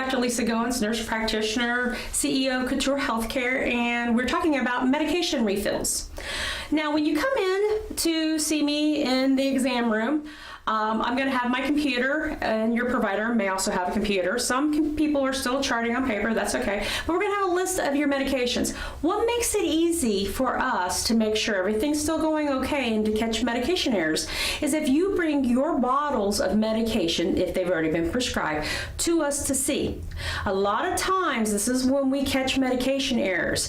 Dr. Lisa Goins, nurse practitioner, CEO of Couture Healthcare, and we're talking about medication refills. Now, when you come in to see me in the exam room, I'm going to have my computer, and your provider may also have a computer. Some people are still charting on paper, that's okay. But we're going to have a list of your medications. What makes it easy for us to make sure everything's still going okay and to catch medication errors is if you bring your bottles of medication, if they've already been prescribed, to us to see. A lot of times, this is when we catch medication errors.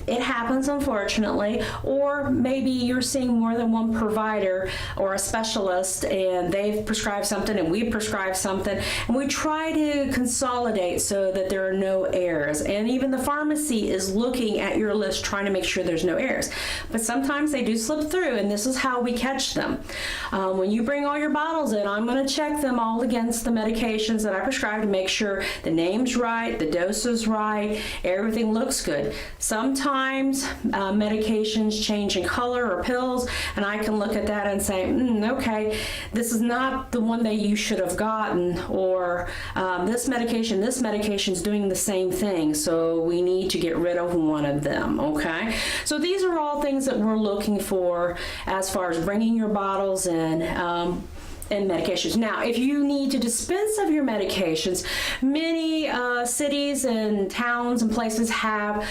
It happens, unfortunately, or maybe you're seeing more than one provider or a specialist and they've prescribed something and we prescribed something, and we try to consolidate so that there are no errors. And even the pharmacy is looking at your list trying to make sure there's no errors. But sometimes they do slip through, and this is how we catch them. When you bring all your bottles in, I'm going to check them all against the medications that I prescribed to make sure the name's right, the dose is right, everything looks good. Sometimes medications change in color or pills, and I can look at that and say, okay, this is not the one that you should have gotten, or this medication is doing the same thing, so we need to get rid of one of them, okay? So these are all things that we're looking for as far as bringing your bottles in. And medications. Now, if you need to dispense of your medications, many cities and towns and places have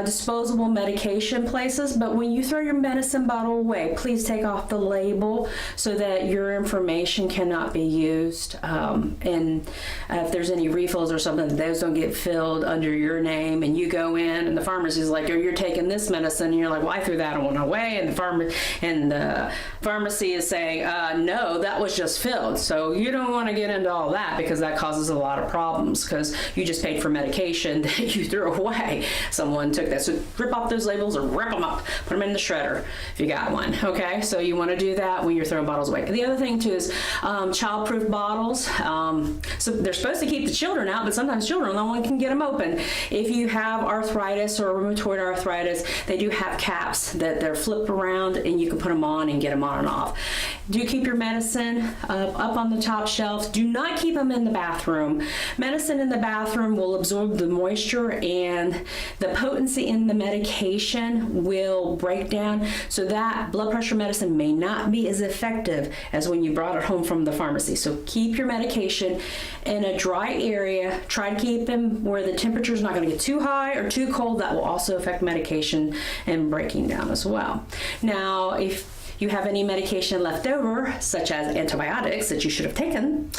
disposable medication places, but when you throw your medicine bottle away, please take off the label so that your information cannot be used. And if there's any refills or something, those don't get filled under your name, and you go in and the pharmacy's like, oh, you're taking this medicine, and you're like, well, I threw that one away, and the pharmacy is saying, no, that was just filled. So you don't want to get into all that, because that causes a lot of problems, because you just paid for medication that you threw away. Someone took that. So rip off those labels or rip them up, put them in the shredder if you got one. Okay, so you want to do that when you're throwing bottles away. The other thing too is child-proof bottles. So they're supposed to keep the children out, but sometimes children, no one can get them open. If you have arthritis or rheumatoid arthritis, they do have caps that they're flipped around, and you can put them on and get them on and off. Do keep your medicine up on the top shelf. Do not keep them in the bathroom. Medicine in the bathroom will absorb the moisture, and the potency in the medication will break down, so that blood pressure medicine may not be as effective as when you brought it home from the pharmacy. So keep your medication in a dry area. Try to keep them where the temperature is not going to get too high or too cold. That will also affect medication and breaking down as well. Now, if you have any medication left over, such as antibiotics that you should have taken,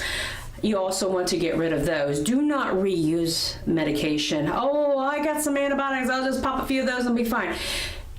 you also want to get rid of those. Do not reuse medication. Oh, I got some antibiotics, I'll just pop a few of those and be fine.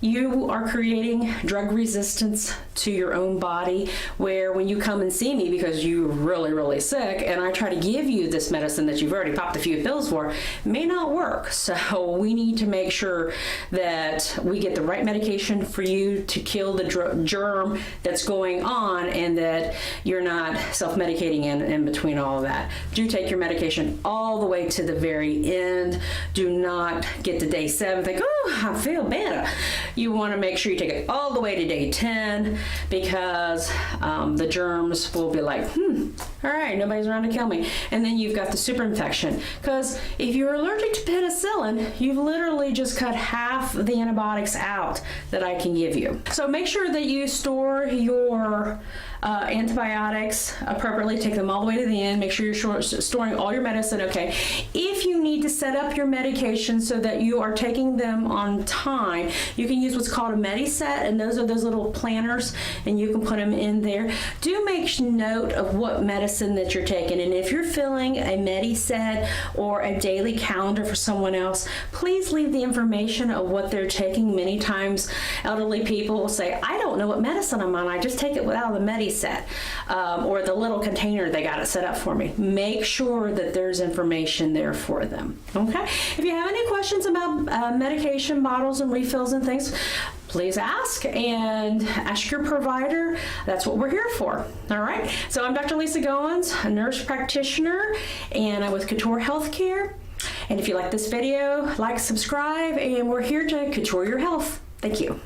You are creating drug resistance to your own body, where when you come and see me because you're really, really sick, and I try to give you this medicine that you've already popped a few pills for, may not work. So we need to make sure that we get the right medication for you to kill the germ that's going on, and that you're not self-medicating in between all of that. Do take your medication all the way to the very end. Do not get to day 7 think, oh, I feel better. You want to make sure you take it all the way to day 10, because the germs will be like, all right, nobody's around to kill me. And then you've got the super infection, because if you're allergic to penicillin, you've literally just cut half the antibiotics out that I can give you. So make sure that you store your antibiotics appropriately. Take them all the way to the end. Make sure you're storing all your medicine, okay? If you need to set up your medication so that you are taking them on time, you can use what's called a MediSet, and those are those little planners, and you can put them in there. Do make note of what medicine that you're taking, and if you're filling a MediSet or a daily calendar for someone else, please leave the information of what they're taking. Many times elderly people will say, I don't know what medicine I'm on, I just take it without the MediSet, or the little container they got it set up for me. Make sure that there's information there for them, okay? If you have any questions about medication bottles and refills and things, please ask, and ask your provider. That's what we're here for. All right. So I'm Dr. Lisa Goins, a nurse practitioner, and I'm with Couture Healthcare. And if you like this video, like, subscribe, and we're here to couture your health. Thank you.